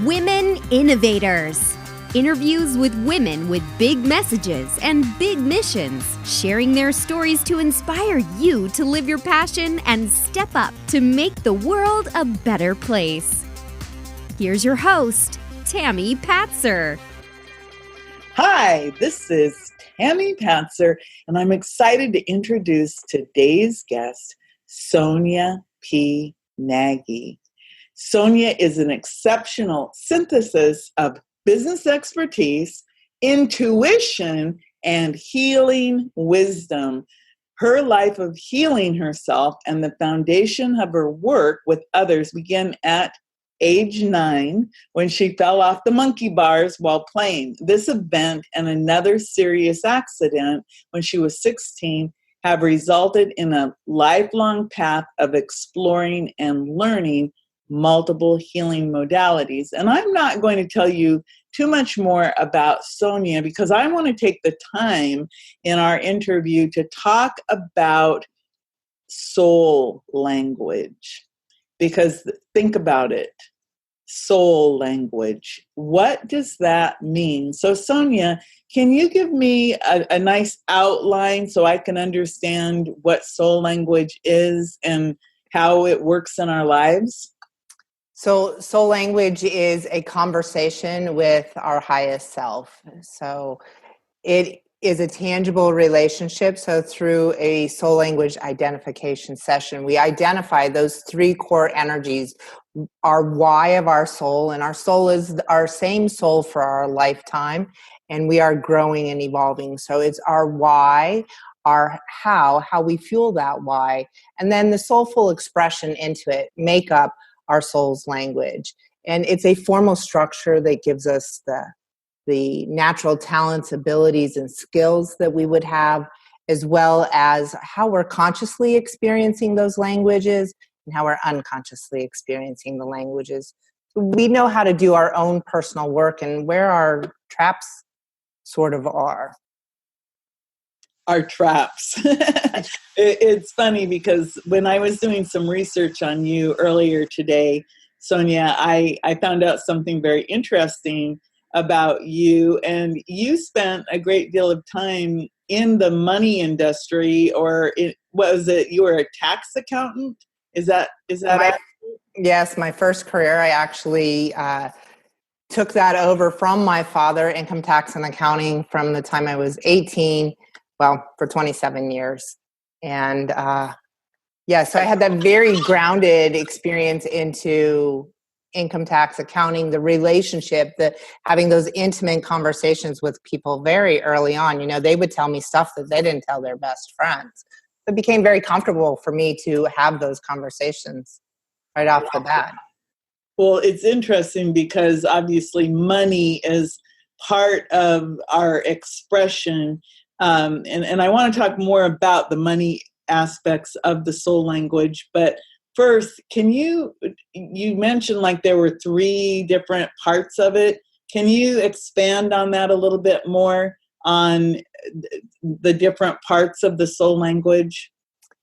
Women Innovators. Interviews with women with big messages and big missions, sharing their stories to inspire you to live your passion and step up to make the world a better place. Here's your host, Tammy Patzer. Hi, this is Tammy Patzer, and I'm excited to introduce today's guest, SONYA P. Nagy. SONYA is an exceptional synthesis of business expertise, intuition, and healing wisdom. Her life of healing herself and the foundation of her work with others began at age 9 when she fell off the monkey bars while playing. This event and another serious accident when she was 16 have resulted in a lifelong path of exploring and learning multiple healing modalities. And I'm not going to tell you too much more about SONYA because I want to take the time in our interview to talk about soul language. Because think about it, soul language. What does that mean? So SONYA, can you give me a nice outline so I can understand what soul language is and how it works in our lives? So soul language is a conversation with our highest self. So it is a tangible relationship. So through a soul language identification session, we identify those 3 core energies, our why of our soul, and our soul is our same soul for our lifetime, and we are growing and evolving. So it's our why, our how we fuel that why, and then the soulful expression into it make up our soul's language. And it's a formal structure that gives us the natural talents, abilities, and skills that we would have, as well as how we're consciously experiencing those languages and how we're unconsciously experiencing the languages. We know how to do our own personal work and where our traps sort of are. Our traps. It's funny because when I was doing some research on you earlier today, SONYA, I found out something very interesting about you, and you spent a great deal of time in the money industry, or was it you were a tax accountant? Is that Yes, my first career, I actually took that over from my father, income tax and accounting, from the time I was 18, for 27 years. And so I had that very grounded experience into income tax accounting, the relationship, having those intimate conversations with people very early on. You know, they would tell me stuff that they didn't tell their best friends. It became very comfortable for me to have those conversations right off the bat. Well, it's interesting because obviously money is part of our expression. And I want to talk more about the money aspects of the soul language. But first, you mentioned like there were 3 different parts of it. Can you expand on that a little bit more on the different parts of the soul language?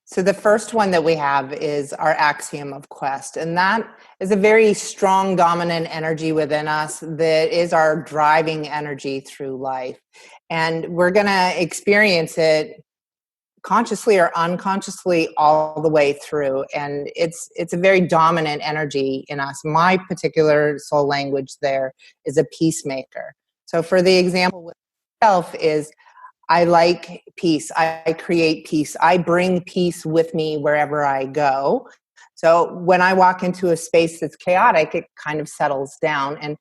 So the first one that we have is our axiom of quest. And that is a very strong, dominant energy within us that is our driving energy through life. And we're going to experience it consciously or unconsciously all the way through. And it's a very dominant energy in us. My particular soul language there is a peacemaker. So for the example with myself is, I like peace. I create peace. I bring peace with me wherever I go. So when I walk into a space that's chaotic, it kind of settles down. And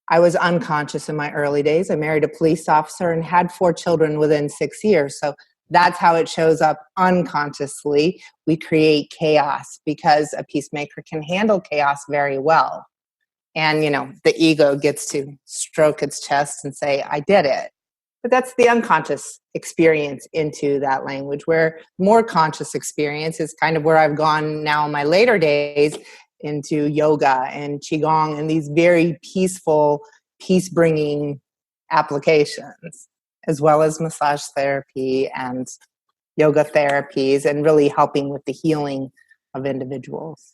I was unconscious in my early days. I married a police officer and had 4 children within 6 years. So that's how it shows up unconsciously. We create chaos because a peacemaker can handle chaos very well. And, you know, the ego gets to stroke its chest and say, I did it. But that's the unconscious experience into that language, where more conscious experience is kind of where I've gone now in my later days into yoga and qigong and these very peaceful, peace-bringing applications, as well as massage therapy and yoga therapies, and really helping with the healing of individuals.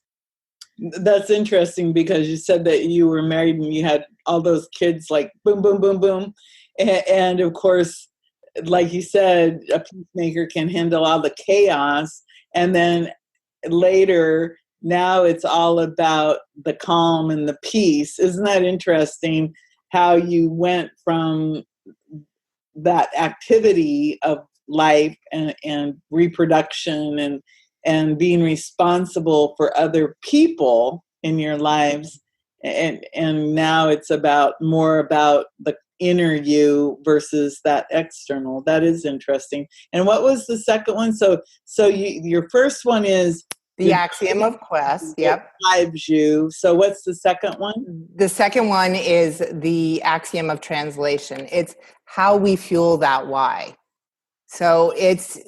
That's interesting because you said that you were married and you had all those kids like boom, boom, boom, boom. And of course, like you said, a peacemaker can handle all the chaos. And then later, now it's all about the calm and the peace. Isn't that interesting how you went from that activity of life and reproduction and being responsible for other people in your lives, and now it's about more about the inner you versus that external. That is interesting. And what was the second one? Your first one is The axiom of quest. Yep. Drives you. So what's the second one? The second one is the axiom of translation. It's how we fuel that why. So it's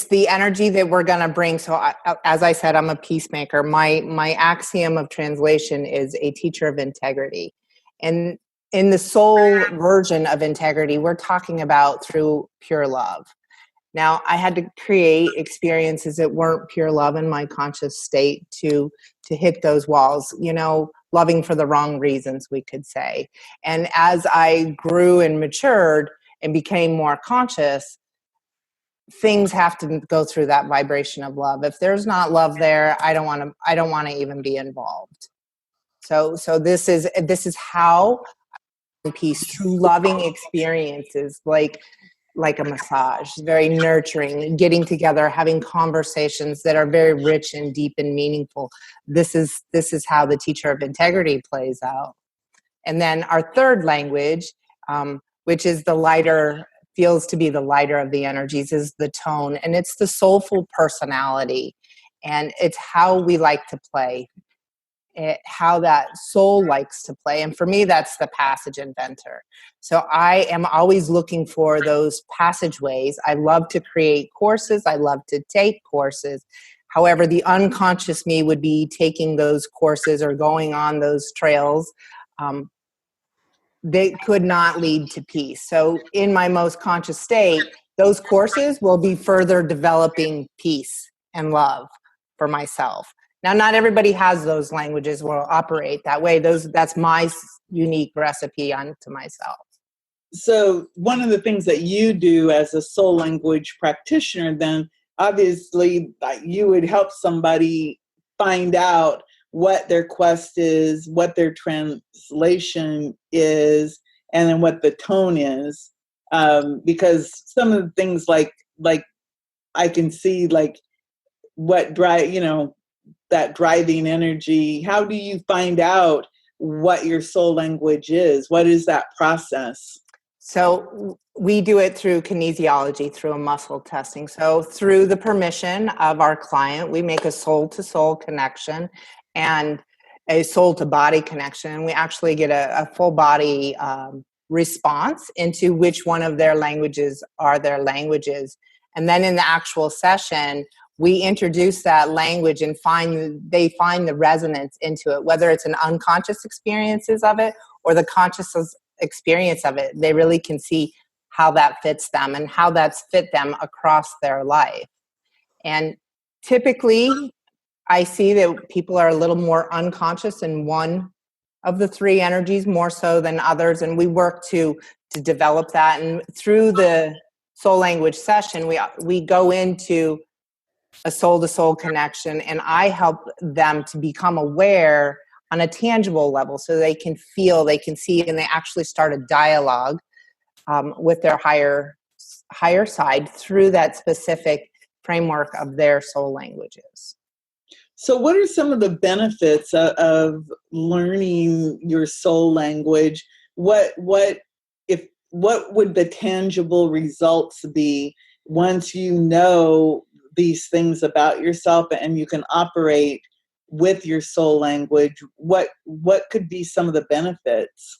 the energy that we're going to bring. So as I said, I'm a peacemaker. My axiom of translation is a teacher of integrity. And in the soul version of integrity, we're talking about through pure love. Now, I had to create experiences that weren't pure love in my conscious state to hit those walls, loving for the wrong reasons, we could say. And as I grew and matured and became more conscious, things have to go through that vibration of love. If there's not love there, I don't want to even be involved. So this is how peace through loving experiences, like a massage, very nurturing, getting together, having conversations that are very rich and deep and meaningful. This is how the teacher of integrity plays out. And then our third language, which is the lighter, feels to be the lighter of the energies, is the tone. And it's the soulful personality. And it's how we like to play, how that soul likes to play. And for me, that's the passage inventor. So I am always looking for those passageways. I love to create courses. I love to take courses. However, the unconscious me would be taking those courses or going on those trails. They could not lead to peace. So in my most conscious state, those courses will be further developing peace and love for myself. Now, not everybody has those languages will operate that way. That's my unique recipe unto myself. So one of the things that you do as a soul language practitioner, then obviously you would help somebody find out what their quest is, what their translation is, and then what the tone is. Because some of the things like I can see like what drive, that driving energy. How do you find out what your soul language is? What is that process? So we do it through kinesiology, through a muscle testing. So through the permission of our client, we make a soul-to-soul connection and a soul-to-body connection. And we actually get a full body response into which one of their languages are their languages. And then in the actual session, we introduce that language and they find the resonance into it, whether it's an unconscious experiences of it or the conscious experience of it. They really can see how that fits them and how that's fit them across their life. And typically, I see that people are a little more unconscious in one of the three energies more so than others, and we work to develop that. And through the soul language session, we go into a soul-to-soul connection, and I help them to become aware on a tangible level so they can feel, they can see, and they actually start a dialogue with their higher side through that specific framework of their soul languages. So what are some of the benefits of learning your soul language? What would the tangible results be once you know these things about yourself and you can operate with your soul language? What could be some of the benefits?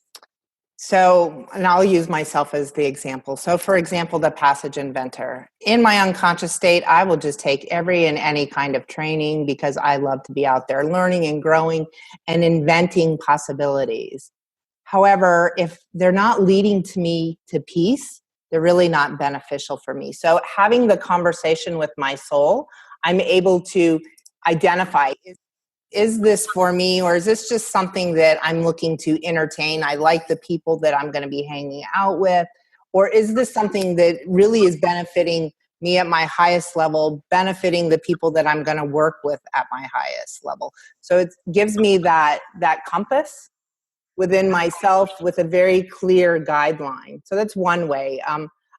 So, and I'll use myself as the example. So for example, the passage inventor. In my unconscious state, I will just take every and any kind of training because I love to be out there learning and growing and inventing possibilities. However, if they're not leading to me to peace, they're really not beneficial for me. So having the conversation with my soul, I'm able to identify, is this for me, or is this just something that I'm looking to entertain? I like the people that I'm going to be hanging out with. Or is this something that really is benefiting me at my highest level, benefiting the people that I'm going to work with at my highest level? So it gives me that compass within myself with a very clear guideline. So that's one way.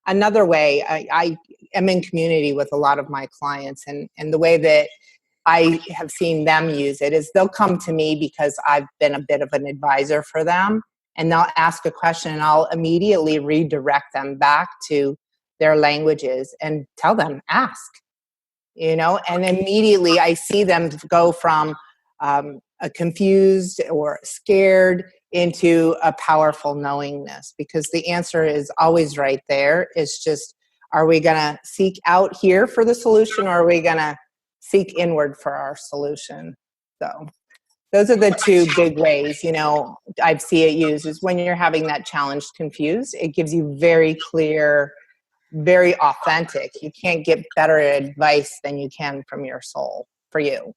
Another way, I am in community with a lot of my clients, and the way that I have seen them use it is they'll come to me because I've been a bit of an advisor for them, and they'll ask a question and I'll immediately redirect them back to their languages and tell them, ask, and immediately I see them go from a confused or scared into a powerful knowingness, because the answer is always right there. It's just, are we going to seek out here for the solution, or are we going to seek inward for our solution? So those are the two big ways, I see it used, is when you're having that challenged, confused, it gives you very clear, very authentic. You can't get better advice than you can from your soul for you.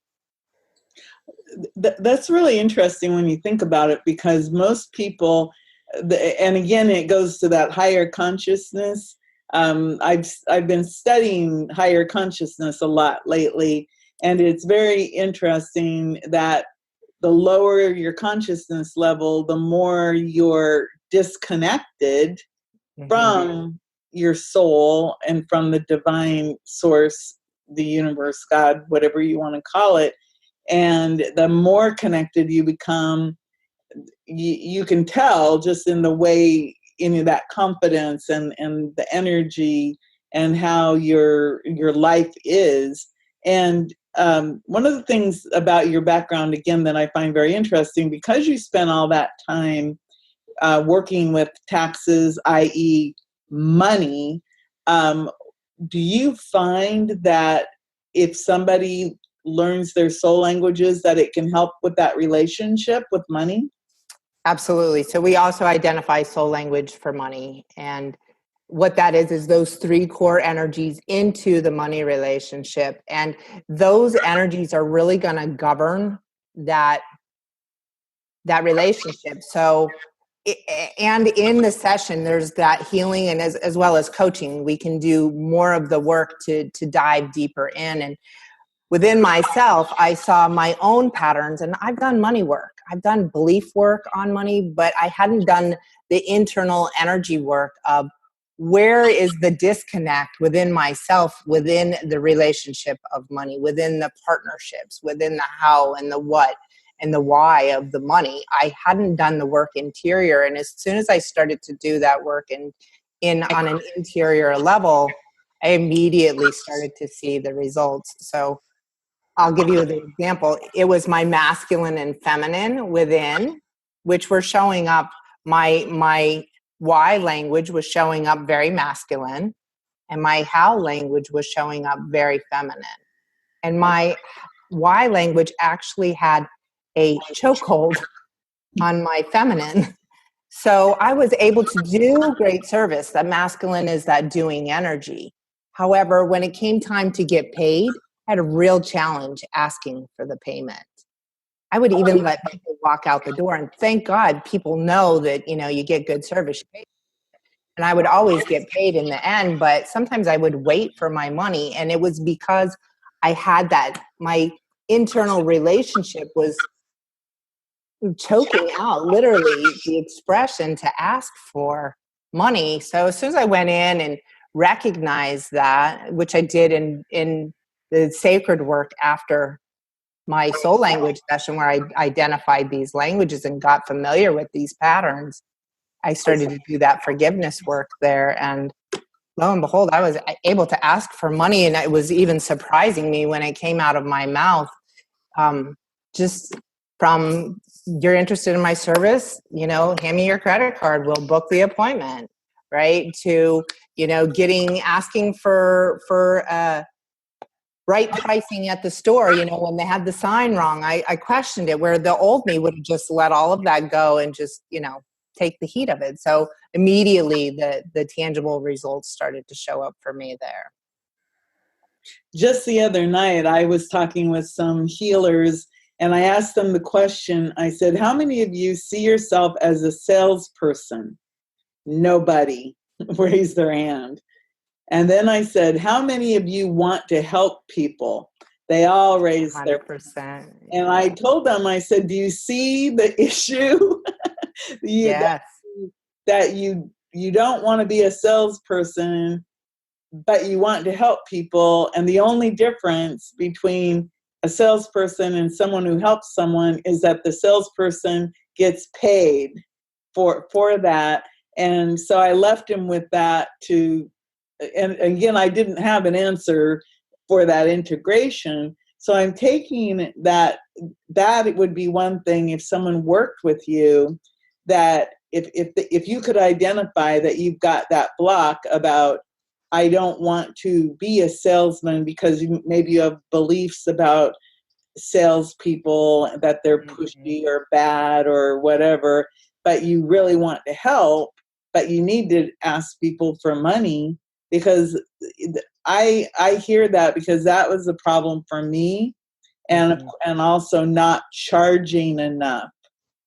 That's really interesting when you think about it, because most people, and again, it goes to that higher consciousness. I've been studying higher consciousness a lot lately, and it's very interesting that the lower your consciousness level, the more you're disconnected from your soul and from the divine source, the universe, God, whatever you want to call it. And the more connected you become, you can tell just in the way, that confidence and the energy and how your life is. And one of the things about your background, again, that I find very interesting, because you spent all that time working with taxes, i.e. money, do you find that if somebody learns their soul languages, that it can help with that relationship with money? Absolutely. So we also identify soul language for money. And what that is those three core energies into the money relationship. And those energies are really going to govern that relationship. So, and in the session, there's that healing, and as well as coaching, we can do more of the work to dive deeper in. And within myself, I saw my own patterns, and I've done money work. I've done belief work on money, but I hadn't done the internal energy work of where is the disconnect within myself, within the relationship of money, within the partnerships, within the how and the what and the why of the money. I hadn't done the work interior. And as soon as I started to do that work on an interior level, I immediately started to see the results. So I'll give you the example. It was my masculine and feminine within, which were showing up. My why language was showing up very masculine, and my how language was showing up very feminine. And my why language actually had a chokehold on my feminine. So I was able to do great service. That masculine is that doing energy. However, when it came time to get paid, I had a real challenge asking for the payment. I would even let people walk out the door, and thank God people know that, you get good service. You pay. And I would always get paid in the end, but sometimes I would wait for my money. And it was because I had my internal relationship was choking out literally the expression to ask for money. So as soon as I went in and recognized that, which I did in the sacred work after my soul language session, where I identified these languages and got familiar with these patterns, I started to do that forgiveness work there. And lo and behold, I was able to ask for money. And it was even surprising me when it came out of my mouth, just from, you're interested in my service, hand me your credit card, we'll book the appointment, right? To, asking for right pricing at the store, when they had the sign wrong, I questioned it, where the old me would have just let all of that go and just, take the heat of it. So immediately the tangible results started to show up for me there. Just the other night, I was talking with some healers, And I asked them the question, I said, how many of you see yourself as a salesperson? Nobody raised their hand. And then I said, how many of you want to help people? They all raised their hand. 100%. And I told them, I said, do you see the issue? Yes. That you don't want to be a salesperson, but you want to help people. And the only difference between a salesperson and someone who helps someone is that the salesperson gets paid for that. And so I left him with that and again, I didn't have an answer for that integration. So I'm taking that it would be one thing if someone worked with you, that if you could identify that you've got that block about, I don't want to be a salesman because maybe you have beliefs about salespeople that they're pushy or bad or whatever, but you really want to help, but you need to ask people for money, because I hear that because that was a problem for me, and also not charging enough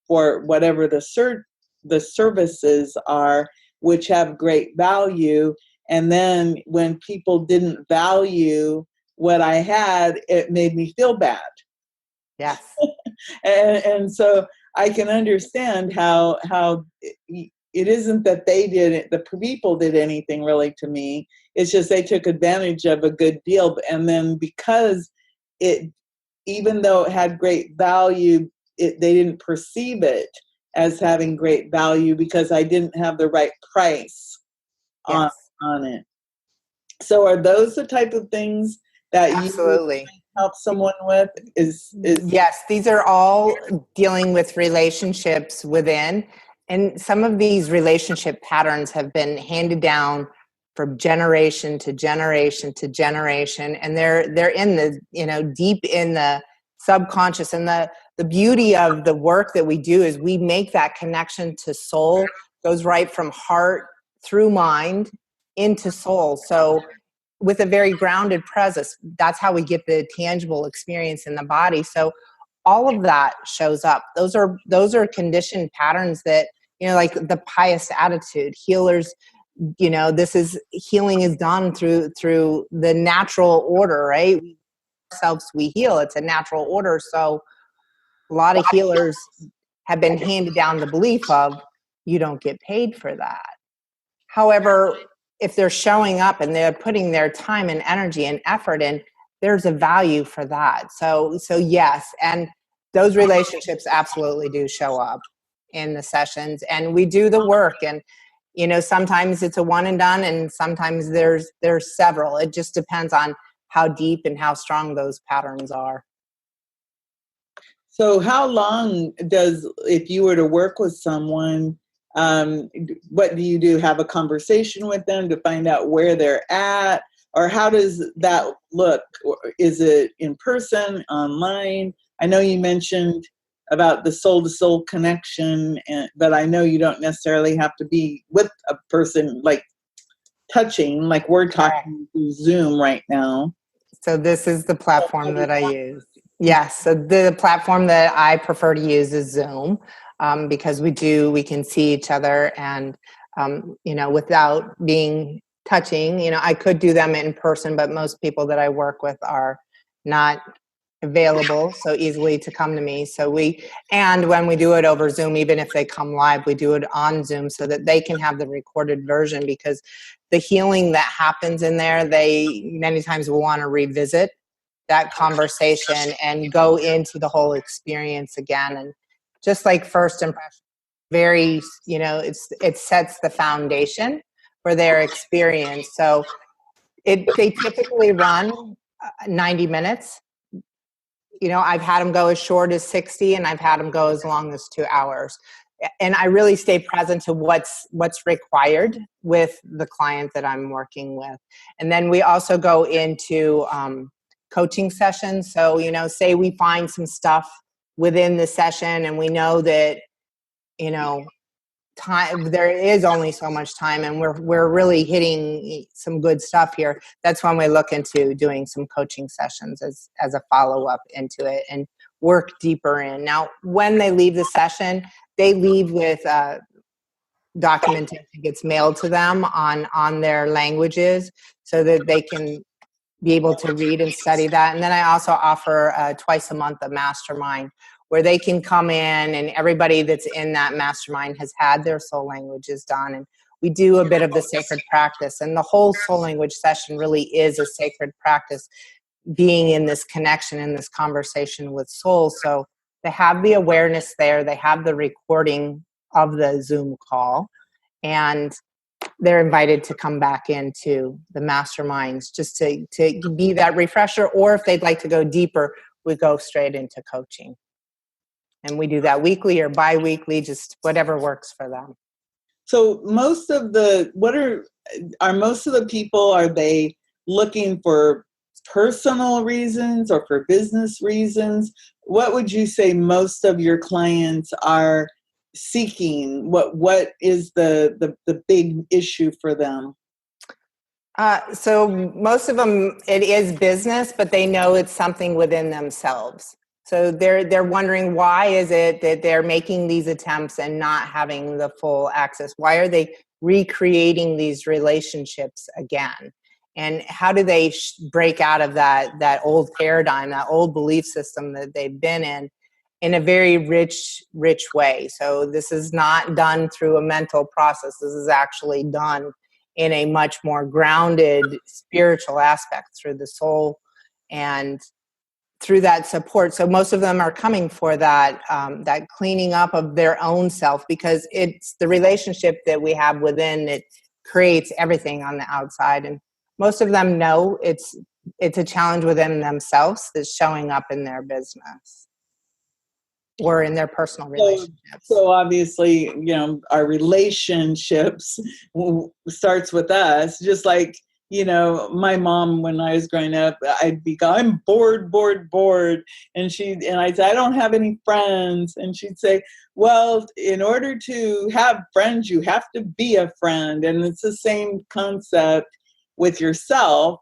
for whatever the services are, which have great value. And then when people didn't value what I had, it made me feel bad. Yes. and so I can understand how it isn't that they did it, the people did anything really to me. It's just they took advantage of a good deal. And then because even though it had great value, they didn't perceive it as having great value because I didn't have the right price on it. So are those the type of things that Absolutely. you help someone with? Yes, these are all dealing with relationships within. And some of these relationship patterns have been handed down from generation to generation to generation. And they're in the, deep in the subconscious. And the beauty of the work that we do is we make that connection to soul, goes right from heart through mind into soul. So with a very grounded presence, that's how we get the tangible experience in the body. So all of that shows up. Those are conditioned patterns that, like the pious attitude, healers, healing is done through the natural order, right? Ourselves, we heal. It's a natural order. So a lot of healers have been handed down the belief of you don't get paid for that. However, if they're showing up and they're putting their time and energy and effort in, there's a value for that. So yes, and those relationships absolutely do show up in the sessions, and we do the work. And sometimes it's a one and done, and sometimes there's several. It just depends on how deep and how strong those patterns are. So how long if you were to work with someone, what do you do? Have a conversation with them to find out where they're at? Or how does that look? Is it in person, online? I know you mentioned about the soul-to-soul connection, but I know you don't necessarily have to be with a person, like touching, like we're talking through Zoom right now. So this is the platform that I use. Yes, so the platform that I prefer to use is Zoom, because we can see each other, and without being touching. I could do them in person, but most people that I work with are not available so easily to come to me. And when we do it over Zoom, even if they come live, we do it on Zoom so that they can have the recorded version, because the healing that happens in there, they many times will want to revisit that conversation and go into the whole experience again. And just like first impression, very, it sets the foundation for their experience. So they typically run 90 minutes. I've had them go as short as 60, and I've had them go as long as 2 hours. And I really stay present to what's required with the client that I'm working with. And then we also go into coaching sessions. So, say we find some stuff within the session and we know that, time, there is only so much time, and we're really hitting some good stuff here. That's when we look into doing some coaching sessions as a follow-up into it. And work deeper in. Now, when they leave the session, they leave with documentation gets mailed to them on their languages so that they can be able to read and study that. And then I also offer twice a month a mastermind where they can come in, and everybody that's in that mastermind has had their soul languages done. And we do a bit of the sacred practice. And the whole soul language session really is a sacred practice, being in this connection, in this conversation with soul. So they have the awareness there, they have the recording of the Zoom call, and they're invited to come back into the masterminds just to be that refresher. Or if they'd like to go deeper, we go straight into coaching. And we do that weekly or bi-weekly, just whatever works for them. So most of the, are most of the people, are they looking for personal reasons or for business reasons? What would you say most of your clients are seeking? What is the big issue for them? So most of them, it is business, but they know it's something within themselves. So they're wondering, why is it that they're making these attempts and not having the full access? Why are they recreating these relationships again? And how do they break out of that old paradigm, that old belief system that they've been in a very rich way? So this is not done through a mental process. This is actually done in a much more grounded spiritual aspect through the soul and through that support. So most of them are coming for that cleaning up of their own self, because it's the relationship that we have within that creates everything on the outside. And most of them know it's a challenge within themselves that's showing up in their business or in their personal relationships. So obviously, our relationships starts with us, just like, my mom, when I was growing up, I'm bored. And I'd say, I don't have any friends. And she'd say, well, in order to have friends, you have to be a friend. And it's the same concept with yourself.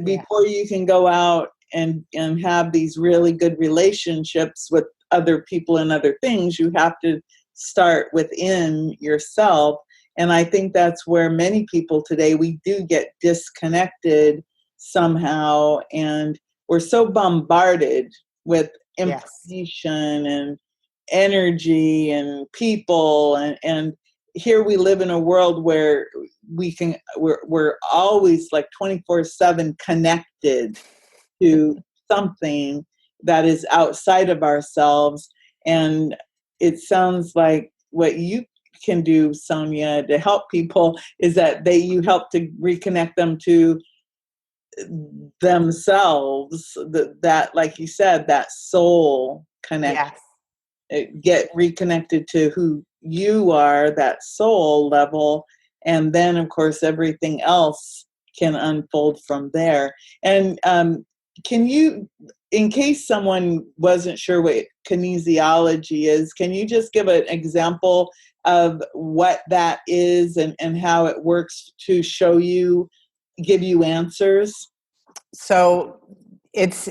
Before you can go out and have these really good relationships with other people and other things, you have to start within yourself. And I think that's where many people today, we do get disconnected somehow, and we're so bombarded with information and energy and people, and here we live in a world where we're always like 24/7 connected to something that is outside of ourselves. And it sounds like what you can do, Sonia, to help people is that you help to reconnect them to themselves, that like you said, that soul connection. Get reconnected to who you are, that soul level, and then of course everything else can unfold from there. And can you, in case someone wasn't sure what kinesiology is, can you just give an example of what that is and how it works to give you answers? So it's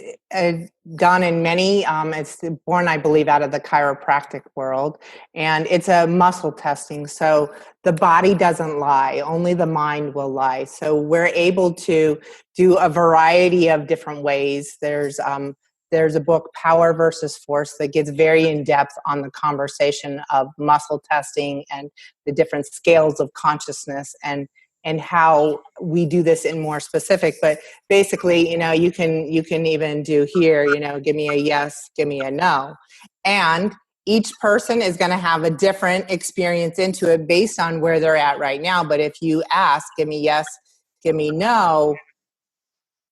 done in many, it's born, I believe, out of the chiropractic world, and it's a muscle testing. So the body doesn't lie, only the mind will lie. So we're able to do a variety of different ways. There's a book, Power versus Force, that gets very in depth on the conversation of muscle testing and the different scales of consciousness and how we do this in more specific. But basically, you can even do here, give me a yes, give me a no. And each person is going to have a different experience into it based on where they're at right now. But if you ask, give me yes, give me no,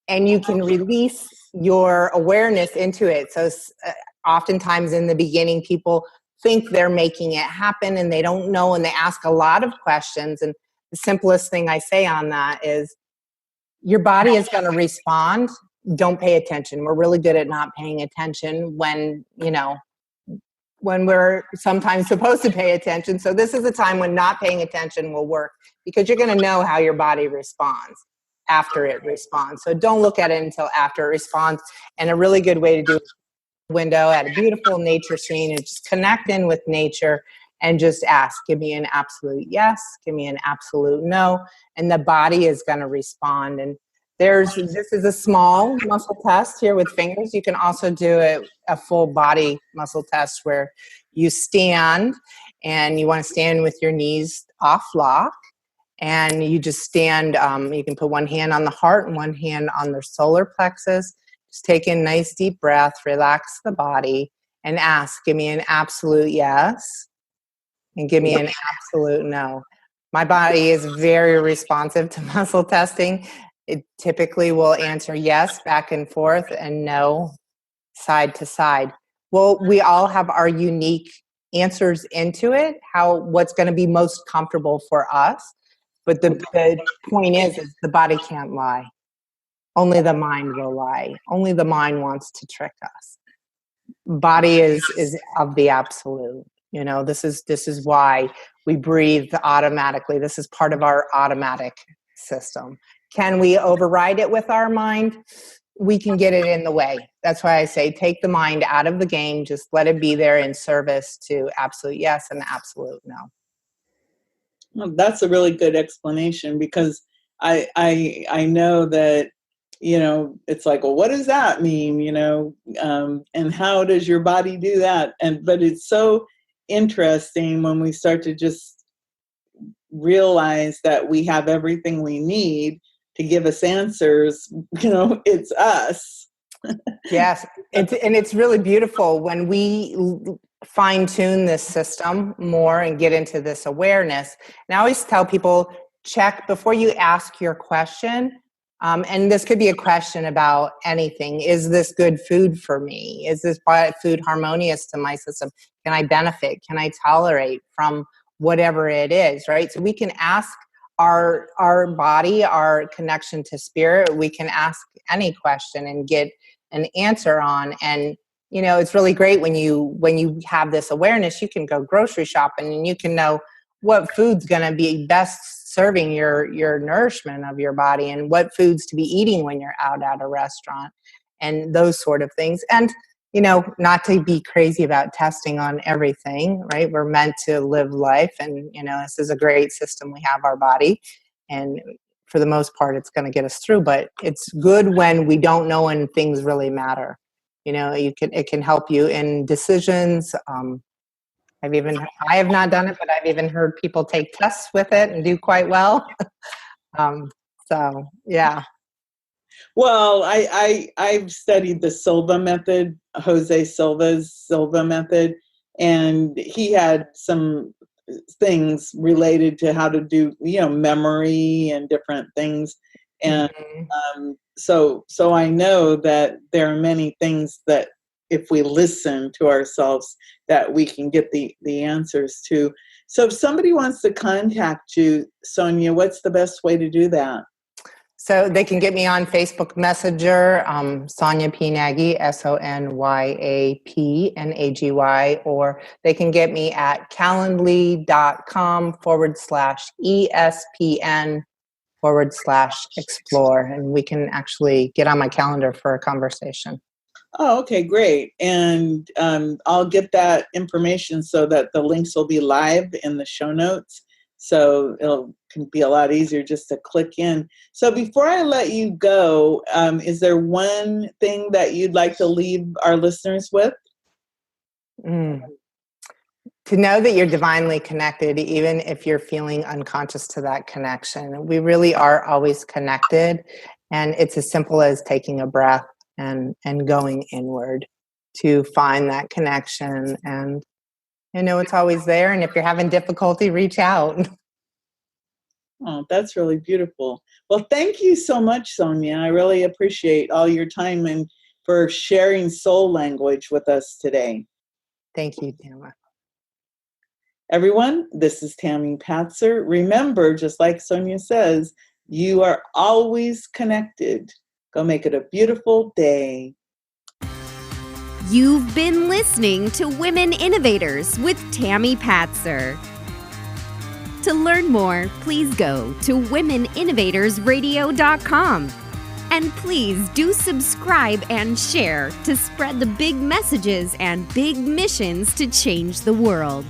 and you can release your awareness into it. So oftentimes in the beginning, people think they're making it happen and they don't know, and they ask a lot of questions. And the simplest thing I say on that is your body is going to respond. Don't pay attention. We're really good at not paying attention when we're sometimes supposed to pay attention. So this is a time when not paying attention will work, because you're going to know how your body responds after it responds. So don't look at it until after it responds. And a really good way to do it window at a beautiful nature scene and just connect in with nature and just ask, give me an absolute yes, give me an absolute no, and the body is going to respond. And this is a small muscle test here with fingers. You can also do a full body muscle test where you stand, and you want to stand with your knees off lock, and you just stand. You can put one hand on the heart and one hand on the solar plexus. Just take in a nice deep breath, relax the body, and ask, give me an absolute yes, and give me an absolute no. My body is very responsive to muscle testing. It typically will answer yes back and forth and no side to side. Well, we all have our unique answers into it, what's going to be most comfortable for us. But the point is the body can't lie. Only the mind will lie. Only the mind wants to trick us. Body is of the absolute. You know, this is why we breathe automatically. This is part of our automatic system. Can we override it with our mind? We can get it in the way. That's why I say take the mind out of the game. Just let it be there in service to absolute yes and absolute no. Well, that's a really good explanation, because I know that, you know, it's like, well, what does that mean? You know, and how does your body do that? But it's so interesting when we start to just realize that we have everything we need to give us answers. You know, it's us. Yes, it's really beautiful when we fine tune this system more and get into this awareness. And I always tell people, check before you ask your question. And this could be a question about anything. Is this good food for me? Is this food harmonious to my system? Can I benefit? Can I tolerate from whatever it is, right? So we can ask our body, our connection to spirit. We can ask any question and get an answer on. And, you know, it's really great when you have this awareness. You can go grocery shopping and you can know what food's going to be best serving your nourishment of your body, and what foods to be eating when you're out at a restaurant, and those sort of things. And, you know, not to be crazy about testing on everything, right? We're meant to live life, and, you know, this is a great system. We have our body, and for the most part, it's going to get us through. But it's good when we don't know when things really matter. You know, it can help you in decisions. I have not done it, but I've even heard people take tests with it and do quite well. So yeah. Well, I've studied the Silva method, Jose Silva's Silva method, and he had some things related to how to do, you know, memory and different things. And so I know that there are many things that if we listen to ourselves that we can get the answers to. So if somebody wants to contact you, Sonya, what's the best way to do that? So they can get me on Facebook Messenger, Sonya P. Nagy, SONYAPNAGY, or they can get me at calendly.com/ESPN/explore, and we can actually get on my calendar for a conversation. Oh, okay, great. And I'll get that information so that the links will be live in the show notes. So can be a lot easier just to click in. So before I let you go, is there one thing that you'd like to leave our listeners with? To know that you're divinely connected, even if you're feeling unconscious to that connection. We really are always connected. And it's as simple as taking a breath and going inward to find that connection. And you know, it's always there. And if you're having difficulty, reach out. Oh, that's really beautiful. Well, thank you so much, Sonya. I really appreciate all your time and for sharing soul language with us today. Thank you, Tamara. Everyone, this is Tammy Patzer. Remember, just like Sonya says, you are always connected. Go make it a beautiful day. You've been listening to Women Innovators with Tammy Patzer. To learn more, please go to womeninnovatorsradio.com. And please do subscribe and share to spread the big messages and big missions to change the world.